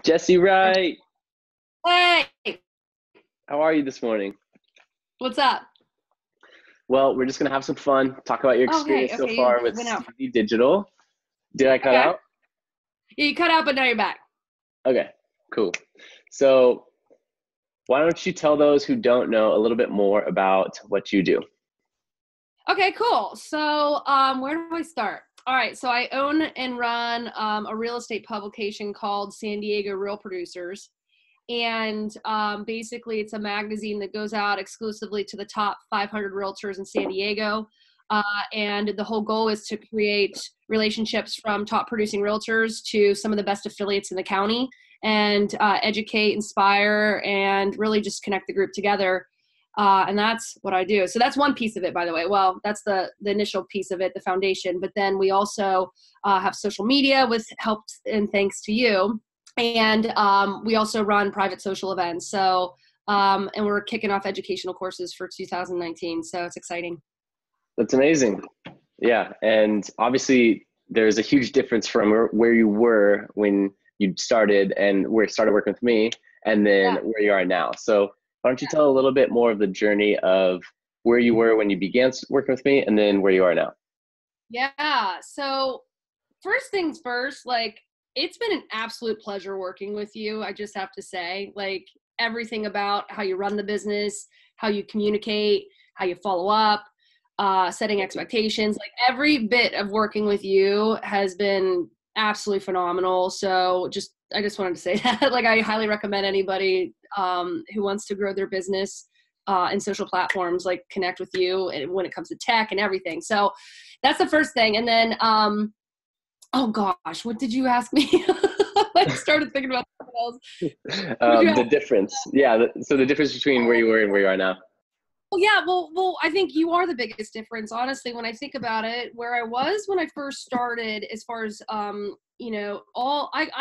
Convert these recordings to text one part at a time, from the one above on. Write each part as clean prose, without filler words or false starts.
Jessie Wright, Hey, how are you this morning? what's up? Well, we're just gonna have some fun, talk about your Okay, experience so okay, you far with went out. STEEZY.Digital. Did I cut Okay. out? Yeah, you cut out, but now you're back. Okay, cool. So why don't you tell those who don't know a little bit more about what you do? Okay, cool. So, where do I start? All right, so I own and run a real estate publication called San Diego Real Producers. And basically, it's a magazine that goes out exclusively to the top 500 realtors in San Diego. And the whole goal is to create relationships from top producing realtors to some of the best affiliates in the county and educate, inspire, and really just connect the group together. And that's what I do. So that's one piece of it, by the way. Well, that's the initial piece of it, the foundation. But then we also have social media with help and thanks to you. And we also run private social events. So, and we're kicking off educational courses for 2019. So it's exciting. That's amazing. Yeah, and obviously there's a huge difference from where you were when you started and where you started working with me and then Yeah. where you are now. So why don't you tell a little bit more of the journey of where you were when you began working with me and then where you are now? Yeah. So first things first, like it's been an absolute pleasure working with you. I just have to say, like everything about how you run the business, how you communicate, how you follow up, setting expectations, like every bit of working with you has been absolutely phenomenal. So I just wanted to say that, like I highly recommend anybody who wants to grow their business and social platforms, like connect with you and when it comes to tech and everything. So that's the first thing. And then, oh gosh, what did you ask me? I started thinking about something else. What did you The ask? difference. Yeah, so the difference between where you were and where you are now. Well, yeah, well, I think you are the biggest difference, honestly, when I think about it. Where I was when I first started, as far as I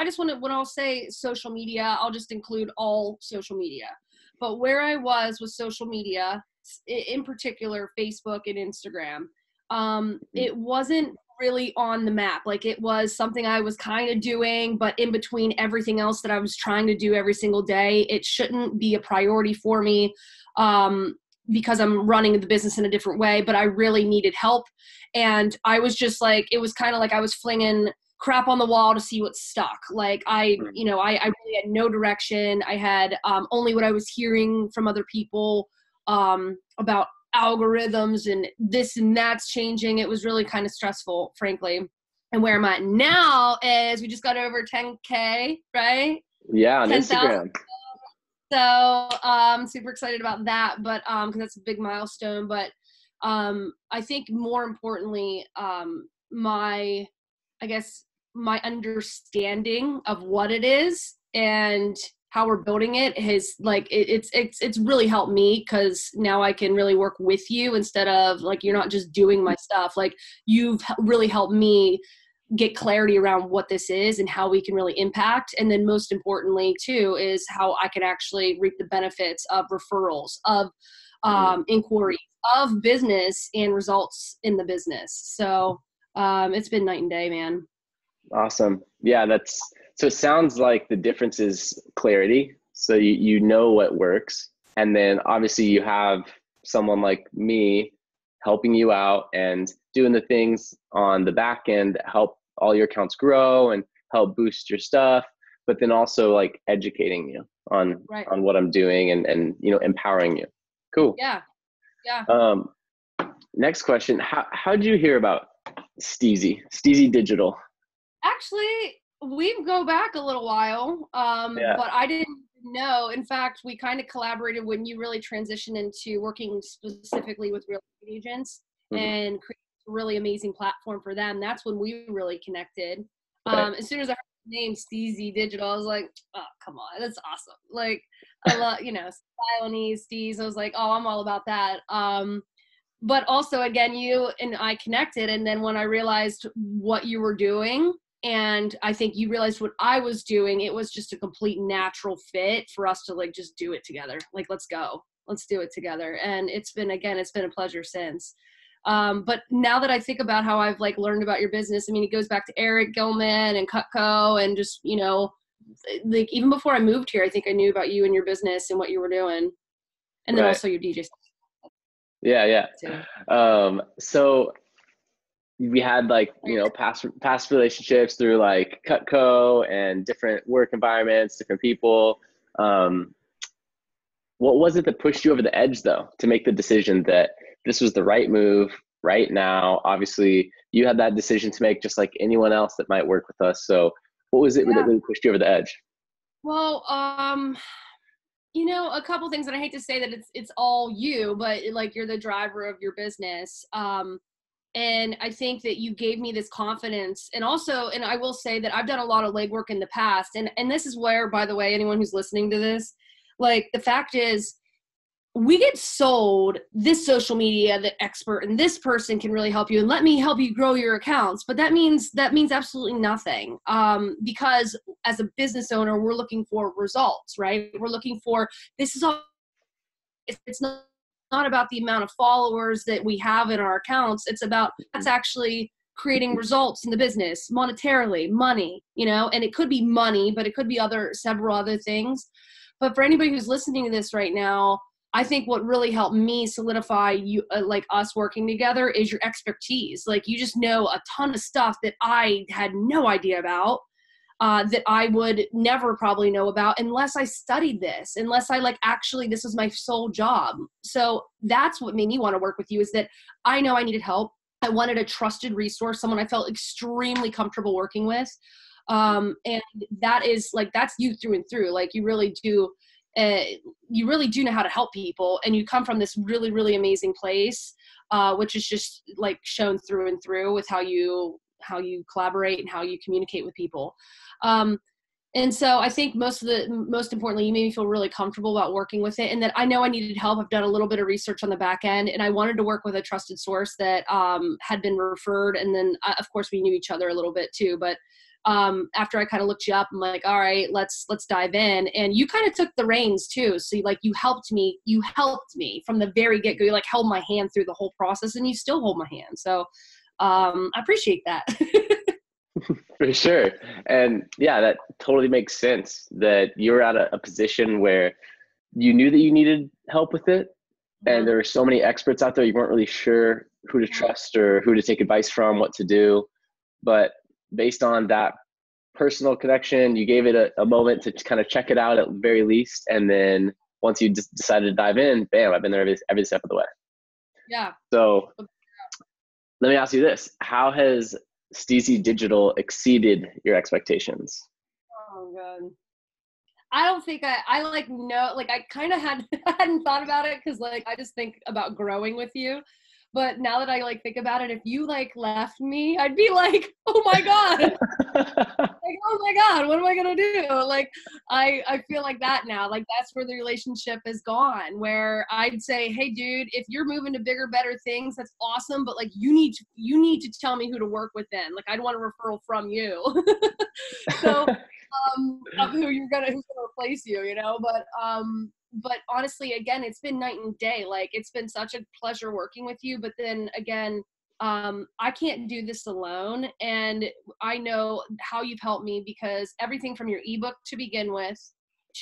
just want to, when I'll say social media, I'll just include all social media. But where I was with social media, in particular, Facebook and Instagram, it wasn't really on the map. Like it was something I was kind of doing, but in between everything else that I was trying to do every single day, it shouldn't be a priority for me. Because I'm running the business in a different way, but I really needed help. And I was just like, it was kind of like I was flinging crap on the wall to see what stuck. Like I really had no direction. I had only what I was hearing from other people about algorithms and this and that's changing. It was really kind of stressful, frankly. And where I'm at now is we just got over 10K, right? Yeah, on 10,000. Instagram. So super excited about that, but because that's a big milestone. But I think more importantly, my I guess my understanding of what it is and how we're building it has like it's really helped me because now I can really work with you instead of like you're not just doing my stuff. Like you've really helped me get clarity around what this is and how we can really impact. And then most importantly too, is how I can actually reap the benefits of referrals, of inquiries, of business and results in the business. So it's been night and day, man. Awesome. Yeah, so it sounds like the difference is clarity. So you know what works. And then obviously you have someone like me helping you out and doing the things on the back end that help all your accounts grow and help boost your stuff, but then also like educating you on Right. on what I'm doing and empowering you. Cool. Yeah. Yeah. Next question. How did you hear about STEEZY.Digital? Actually, we go back a little while, Yeah. but I didn't know. In fact, we kind of collaborated when you really transitioned into working specifically with real estate agents Mhm. and created a really amazing platform for them. That's when we really connected. Right. As soon as I heard the name STEEZY.Digital, I was like, oh, come on, that's awesome. Like, I love, Stylene, Steez. I was like, oh, I'm all about that. But also, again, you and I connected. And then when I realized what you were doing, and I think you realized what I was doing, it was just a complete natural fit for us to like just do it together. Like, let's go. Let's do it together. And it's been a pleasure since. But now that I think about how I've like learned about your business, I mean, it goes back to Eric Gilman and Cutco, and just, you know, like even before I moved here, I think I knew about you and your business and what you were doing. And then also your DJ. Yeah. So we had like, you know, past relationships through like Cutco and different work environments, different people. What was it that pushed you over the edge though, to make the decision that this was the right move right now? Obviously you had that decision to make just like anyone else that might work with us. So what was it that really pushed you over the edge? Well, you know, a couple things, and I hate to say that it's all you, but like you're the driver of your business. And I think that you gave me this confidence, and also, and I will say that I've done a lot of legwork in the past. And this is where, by the way, anyone who's listening to this, like the fact is, we get sold this social media, the expert, and this person can really help you, and let me help you grow your accounts. But that means absolutely nothing. Because as a business owner, we're looking for results, right? We're looking for, this is all, it's not about the amount of followers that we have in our accounts. It's about that's actually creating results in the business monetarily, money, you know, and it could be money, but it could be several other things. But for anybody who's listening to this right now, I think what really helped me solidify you, like us working together, is your expertise. Like you just know a ton of stuff that I had no idea about, that I would never probably know about unless I studied this, unless I like actually, this was my sole job. So that's what made me want to work with you, is that I know I needed help. I wanted a trusted resource, someone I felt extremely comfortable working with. And that is like, that's you through and through. Like you really do know how to help people, and you come from this really, really amazing place, which is just like shown through and through with how you collaborate and how you communicate with people. And so I think most importantly, you made me feel really comfortable about working with it, and that I know I needed help. I've done a little bit of research on the back end, and I wanted to work with a trusted source that had been referred. And then of course we knew each other a little bit too, but after I kind of looked you up, I'm like, all right, let's dive in. And you kind of took the reins too. So you helped me from the very get-go. You like held my hand through the whole process, and you still hold my hand. So I appreciate that. For sure. And yeah, that totally makes sense, that you're at a position where you knew that you needed help with it. And there were so many experts out there, you weren't really sure who to trust or who to take advice from, what to do. But based on that personal connection, you gave it a moment to kind of check it out at the very least. And then once you decided to dive in, bam, I've been there every step of the way. Yeah. So let me ask you this. How has STEEZY.Digital exceeded your expectations? Oh God. I don't think I like know, like I kind of hadn't thought about it, because like I just think about growing with you. But now that I like think about it, if you like left me, I'd be like, oh my God. Like, oh my God, what am I gonna do? Like I feel like that now. Like that's where the relationship is gone, where I'd say, hey dude, if you're moving to bigger, better things, that's awesome. But like you need to tell me who to work with then. Like I'd want a referral from you. So of who's gonna replace you, you know, but honestly, again, it's been night and day. Like it's been such a pleasure working with you, but then again, I can't do this alone. And I know how you've helped me, because everything from your ebook to begin with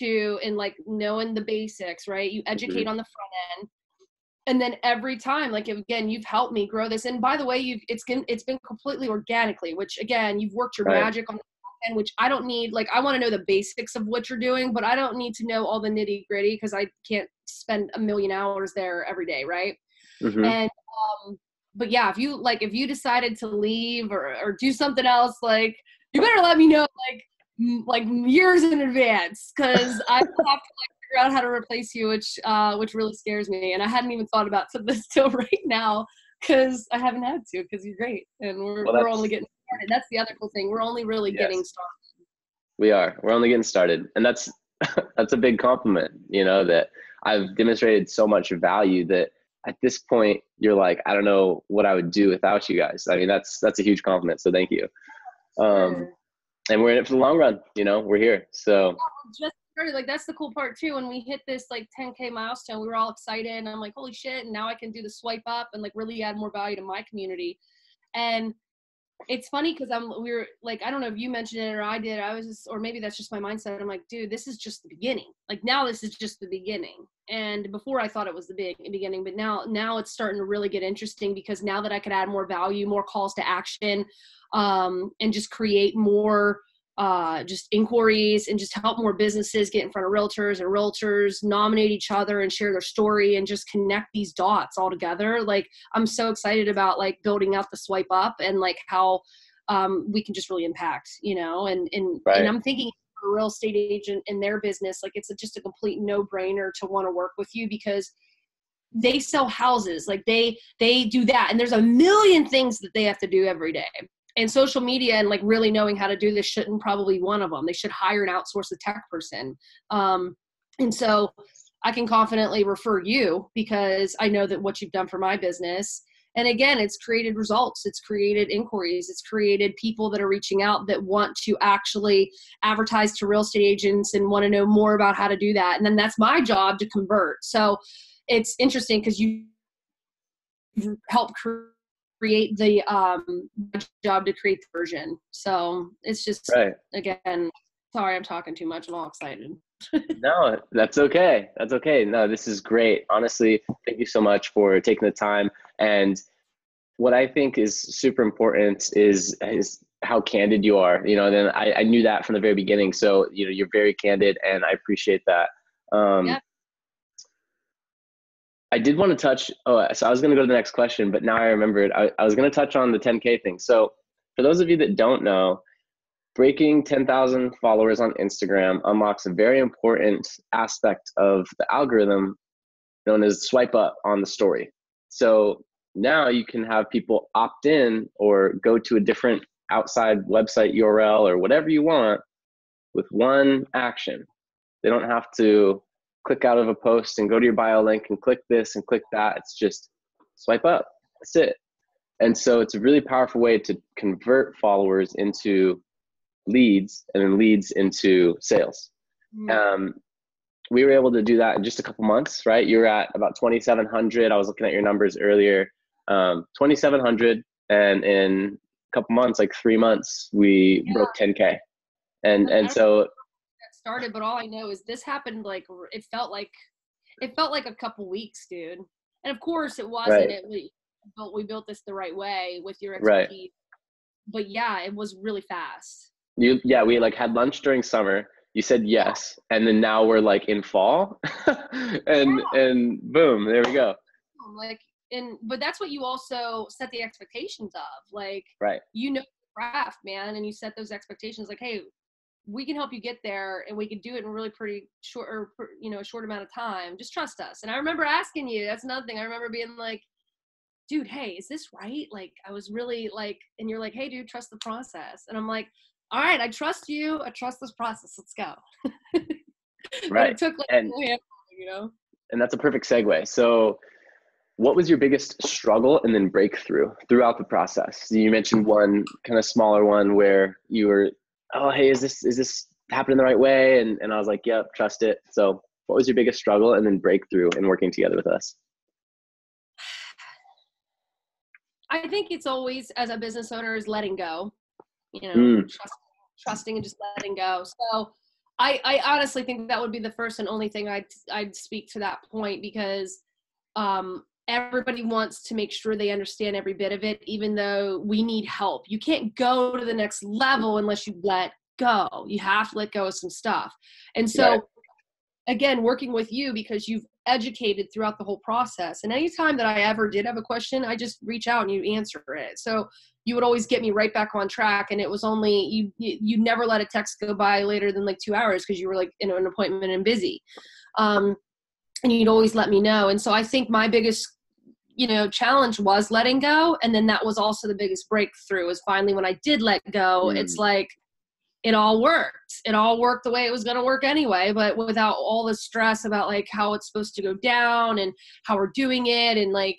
and like knowing the basics, right? You educate on the front end. And then every time, like, again, you've helped me grow this. And by the way, it's been completely organically, which again, you've worked your magic on the front end, which I don't need. Like, I want to know the basics of what you're doing, but I don't need to know all the nitty gritty, because I can't spend a million hours there every day. Right. And, but yeah, if you decided to leave or do something else, like you better let me know, like years in advance, because I have to like figure out how to replace you, which really scares me. And I hadn't even thought about this till right now, because I haven't had to, because you're great, and we're only getting started. That's the other cool thing. We're only really getting started. We're only getting started, and that's a big compliment. You know, that I've demonstrated so much value that at this point you're like, I don't know what I would do without you guys. I mean, that's a huge compliment. So thank you. And we're in it for the long run. You know, we're here. So just started, like, that's the cool part too. When we hit this like 10K milestone, we were all excited, and I'm like, holy shit. And now I can do the swipe up and like really add more value to my community. And it's funny because we were like, I don't know if you mentioned it or I did. I was just, or maybe that's just my mindset. I'm like, dude, this is just the beginning. Like now this is just the beginning. And before I thought it was the beginning, but now it's starting to really get interesting, because now that I could add more value, more calls to action, and just create more just inquiries and just help more businesses get in front of realtors, and realtors nominate each other and share their story and just connect these dots all together. Like I'm so excited about like building out the swipe up and like how we can just really impact, and Right. I'm thinking for a real estate agent in their business, like it's just a complete no-brainer to want to work with you, because they sell houses. Like they do that, and there's a million things that they have to do every day. And social media and like really knowing how to do this shouldn't probably be one of them. They should hire and outsource a tech person. And so I can confidently refer you, because I know that what you've done for my business. And again, it's created results. It's created inquiries. It's created people that are reaching out that want to actually advertise to real estate agents and want to know more about how to do that. And then that's my job to convert. So it's interesting because you help create the job to create the version. So it's just, Right. again, sorry, I'm talking too much. I'm all excited. No, that's okay. That's okay. No, this is great. Honestly, thank you so much for taking the time. And what I think is super important is how candid you are. Then I knew that from the very beginning. So, you're very candid, and I appreciate that. Yep. I did want to touch, so I was going to go to the next question, but now I remembered I was going to touch on the 10K thing. So for those of you that don't know, breaking 10,000 followers on Instagram unlocks a very important aspect of the algorithm known as swipe up on the story. So now you can have people opt in or go to a different outside website URL or whatever you want with one action. They don't have to click out of a post and go to your bio link and click this and click that. It's just swipe up. That's it. And so it's a really powerful way to convert followers into leads and then leads into sales. Mm-hmm. We were able to do that in just a couple months, right? You're at about 2,700. I was looking at your numbers earlier. 2,700, and in a couple months, like 3 months, we broke 10K. And so started, but all I know is this happened like it felt like a couple weeks, dude. And of course it wasn't. Right. We built this the right way with your Right. expertise. But yeah, it was really fast. We like had lunch during summer. You said yes, and then now we're like in fall, and boom, there we go. But that's what you also set the expectations of, like, right. The craft, man, and you set those expectations, like, hey, we can help you get there, and we can do it in a really pretty short, or a short amount of time. Just trust us. And I remember asking you. That's another thing. I remember being like, dude, hey, is this right? Like, I was really like, and you're like, hey, dude, trust the process. And I'm like, all right, I trust you. I trust this process. Let's go. Right. But it took like, and that's a perfect segue. So what was your biggest struggle and then breakthrough throughout the process? You mentioned one kind of smaller one where you were, oh, hey, is this happening the right way? And I was like, yep, trust it. So what was your biggest struggle and then breakthrough in working together with us? I think it's always, as a business owner, is letting go, trusting and just letting go. So I honestly think that would be the first and only thing I'd speak to that point, because everybody wants to make sure they understand every bit of it, even though we need help. You can't go to the next level unless you let go. You have to let go of some stuff. And so, right. Again, working with you, because you've educated throughout the whole process. And anytime that I ever did have a question, I just reach out and you answer it. So you would always get me right back on track. And it was only, you never let a text go by later than like 2 hours, because you were like in an appointment and busy. And you'd always let me know. And so I think my biggest, challenge was letting go. And then that was also the biggest breakthrough, is finally when I did let go, it's like, it all worked. It all worked the way it was going to work anyway, but without all the stress about like how it's supposed to go down and how we're doing it, and like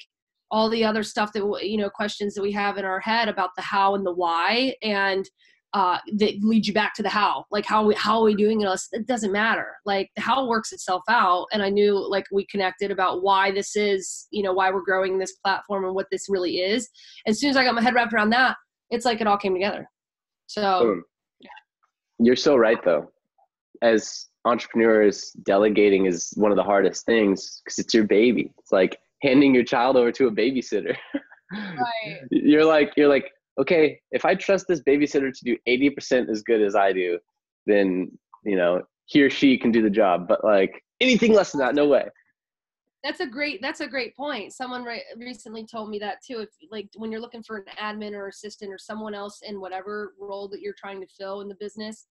all the other stuff that, questions that we have in our head about the how and the why. And that lead you back to the how. Like how are we doing it? It doesn't matter. Like the how works itself out. And I knew like we connected about why this is, you know, why we're growing this platform and what this really is. As soon as I got my head wrapped around that, it's like it all came together. So you're so right though. As entrepreneurs, delegating is one of the hardest things because it's your baby. It's like handing your child over to a babysitter. Right. You're like, okay, if I trust this babysitter to do 80% as good as I do, then, you know, he or she can do the job. But like anything less than that, no way. That's a great point. Someone recently told me that too. If like when you're looking for an admin or assistant or someone else in whatever role that you're trying to fill in the business,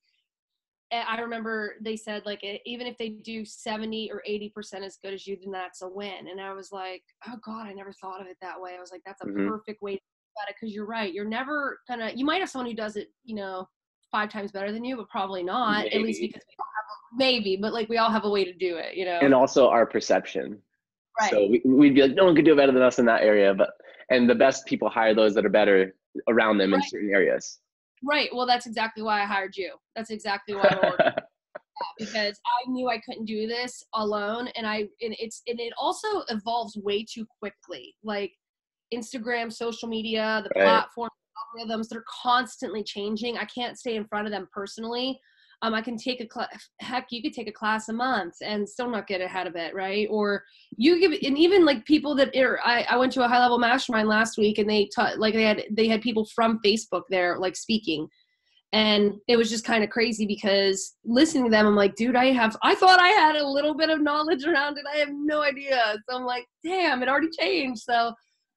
I remember they said like even if they do 70 or 80% as good as you, then that's a win. And I was like, oh God, I never thought of it that way. I was like, that's a perfect way to think about it, because you're right. You're never gonna. You might have someone who does it, you know, 5 times better than you, but probably not. Maybe. At least because we all have but like we all have a way to do it, you know. And also our perception. Right. So we'd be like, no one could do it better than us in that area. And the best people hire those that are better around them in certain areas. Right. Well, that's exactly why I hired you. That's exactly why I'm working. Because I knew I couldn't do this alone, and it also evolves way too quickly. Like Instagram, social media, the platform algorithms, they're constantly changing. I can't stay in front of them personally. I can take you could take a class a month and still not get ahead of it, right? Or and even like people that I went to a high level mastermind last week, and they taught like they had people from Facebook there like speaking, and it was just kind of crazy because listening to them, I'm like, dude, I thought I had a little bit of knowledge around it. I have no idea. So I'm like, damn, it already changed. So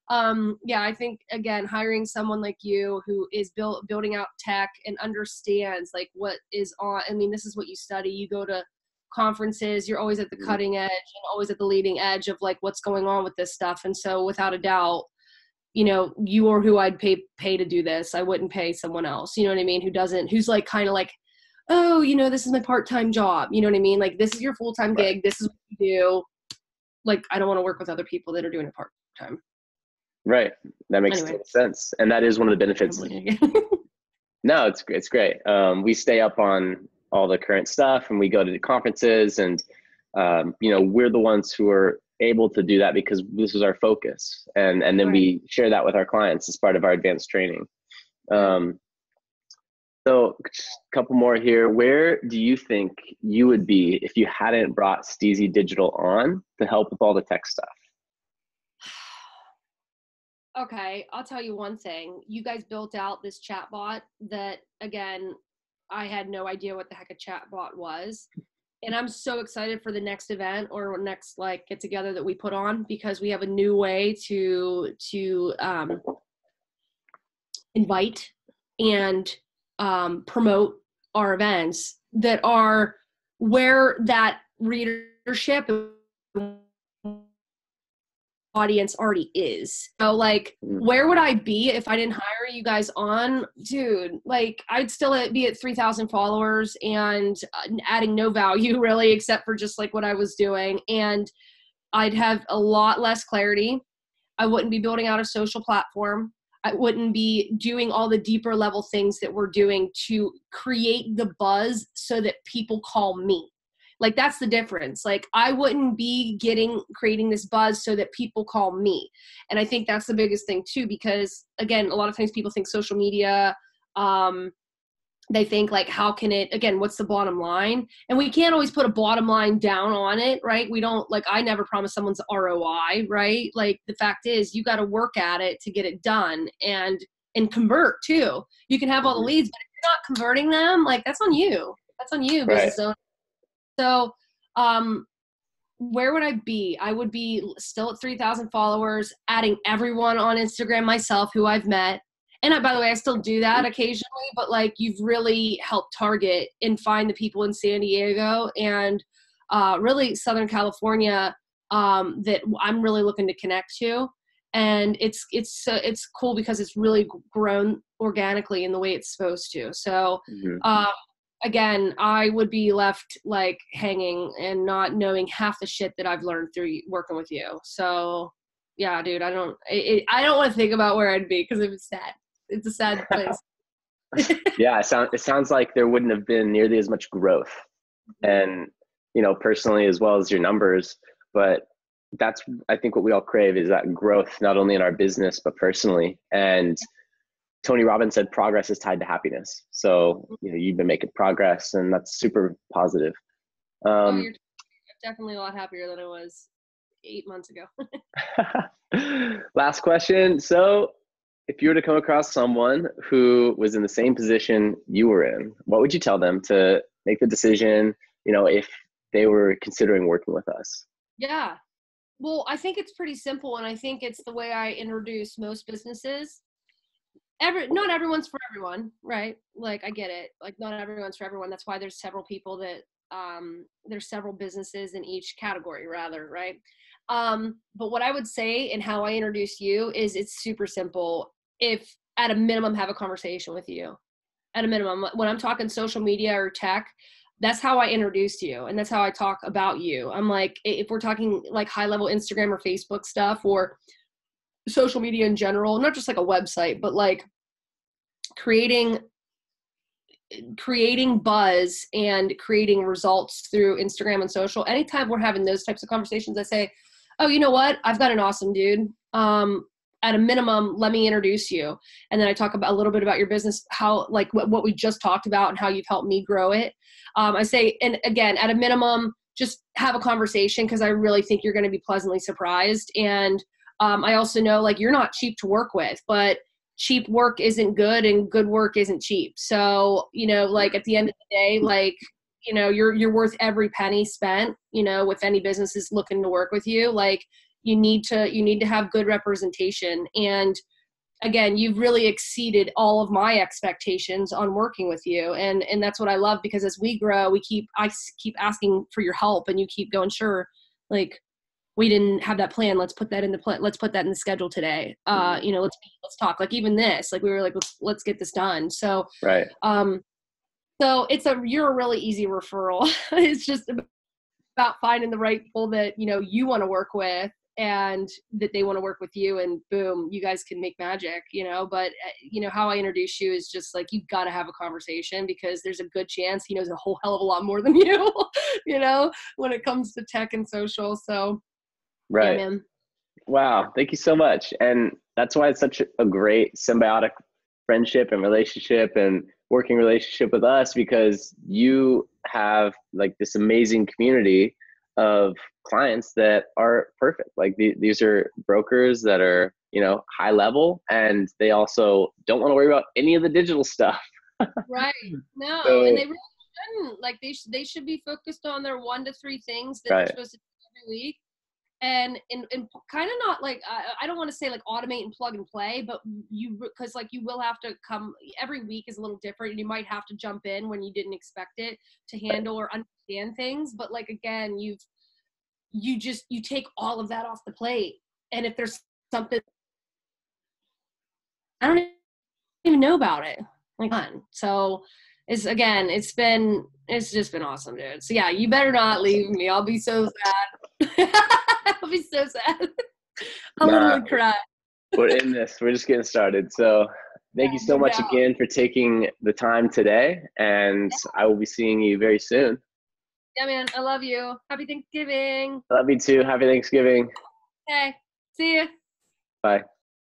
I think again, hiring someone like you who is building out tech and understands like what is on. I mean, this is what you study. You go to conferences. You're always at the cutting edge and always at the leading edge of like what's going on with this stuff. And so, without a doubt, you know, you are who I'd pay to do this. I wouldn't pay someone else. You know what I mean? Who's like kind of like, oh, you know, this is my part-time job. You know what I mean? Like this is your full-time gig. This is what you do. Like I don't want to work with other people that are doing it part-time. Right. That makes sense. And that is one of the benefits. No, it's great. We stay up on all the current stuff, and we go to the conferences, and, you know, we're the ones who are able to do that because this is our focus. And then we share that with our clients as part of our advanced training. So just a couple more here. Where do you think you would be if you hadn't brought STEEZY.Digital on to help with all the tech stuff? Okay, I'll tell you one thing. You guys built out this chatbot that, again, I had no idea what the heck a chatbot was. And I'm so excited for the next event or next like get together that we put on, because we have a new way to invite and promote our events that are where that readership audience already is. So like, where would I be if I didn't hire you guys on? Dude, like I'd still be at 3,000 followers and adding no value really, except for just like what I was doing. And I'd have a lot less clarity. I wouldn't be building out a social platform. I wouldn't be doing all the deeper level things that we're doing to create the buzz so that people call me. Like that's the difference. Like I wouldn't be creating this buzz so that people call me. And I think that's the biggest thing too, because again, a lot of times people think social media, they think like, how can it, again, what's the bottom line? And we can't always put a bottom line down on it, right? We don't like, I never promise someone's ROI, right? Like the fact is you got to work at it to get it done and convert too. You can have all the leads, but if you're not converting them, like that's on you. That's on you, business owner. So, where would I be? I would be still at 3,000 followers, adding everyone on Instagram myself who I've met. And by the way, I still do that occasionally, but like you've really helped target and find the people in San Diego and really Southern California that I'm really looking to connect to. And it's cool because it's really grown organically in the way it's supposed to. So, again, I would be left like hanging and not knowing half the shit that I've learned through working with you. So yeah, dude, I don't want to think about where I'd be because it was sad. It's a sad place. Yeah, it sounds like there wouldn't have been nearly as much growth, and personally as well as your numbers. But that's, I think, what we all crave is that growth, not only in our business but personally. And Tony Robbins said progress is tied to happiness. So you've been making progress, and that's super positive. Oh, you're definitely a lot happier than I was 8 months ago. Last question. So if you were to come across someone who was in the same position you were in, what would you tell them to make the decision, if they were considering working with us? Yeah. Well, I think it's pretty simple, and I think it's the way I introduce most businesses. Not everyone's for everyone, right? Like, I get it. Like, not everyone's for everyone. That's why there's several people that there's several businesses in each category, rather, right? But what I would say and how I introduce you is it's super simple. If at a minimum, have a conversation with you. At a minimum, when I'm talking social media or tech, that's how I introduce you, and that's how I talk about you. I'm like, if we're talking like high level Instagram or Facebook stuff or social media in general, not just like a website, but like creating buzz and creating results through Instagram and social. Anytime we're having those types of conversations, I say, oh, you know what? I've got an awesome dude. At a minimum, let me introduce you. And then I talk about a little bit about your business, how, like what we just talked about and how you've helped me grow it. I say, and again, at a minimum, just have a conversation, because I really think you're going to be pleasantly surprised. And I also know, like, you're not cheap to work with, but cheap work isn't good and good work isn't cheap. So, like at the end of the day, like, you're worth every penny spent, with any businesses looking to work with you. Like, you need to have good representation. And again, you've really exceeded all of my expectations on working with you. And that's what I love, because as we grow, I keep asking for your help, and you keep going, sure, like, we didn't have that plan. Let's put that in the plan. Let's put that in the schedule today. Let's talk. Like, even this, like, we were like, let's get this done. So, Right. So you're a really easy referral. It's just about finding the right people that, you want to work with, and that they want to work with you, and boom, you guys can make magic, but how I introduce you is just like, you've got to have a conversation, because there's a good chance he knows a whole hell of a lot more than you, when it comes to tech and social. So Right. yeah, man. Wow. Thank you so much. And that's why it's such a great symbiotic friendship and relationship and working relationship with us, because you have like this amazing community of clients that are perfect. Like these are brokers that are, high level, and they also don't want to worry about any of the digital stuff. Right. No, So, and they really shouldn't. Like, they should be focused on their 1 to 3 things that they're right. supposed to do every week. And kind of not like, I don't want to say like automate and plug and play, but because like you will have to come every week is a little different, and you might have to jump in when you didn't expect it to handle or understand things. But like, again, you take all of that off the plate. And if there's something I don't even know about it, like, fun. So it's just been awesome, dude. So yeah, you better not leave me. I'll be so sad. I'll be so sad. I'll literally cry. We're in this. We're just getting started. So thank you so much again for taking the time today. And I will be seeing you very soon. Yeah, man. I love you. Happy Thanksgiving. Love you too. Happy Thanksgiving. Okay. See ya. Bye.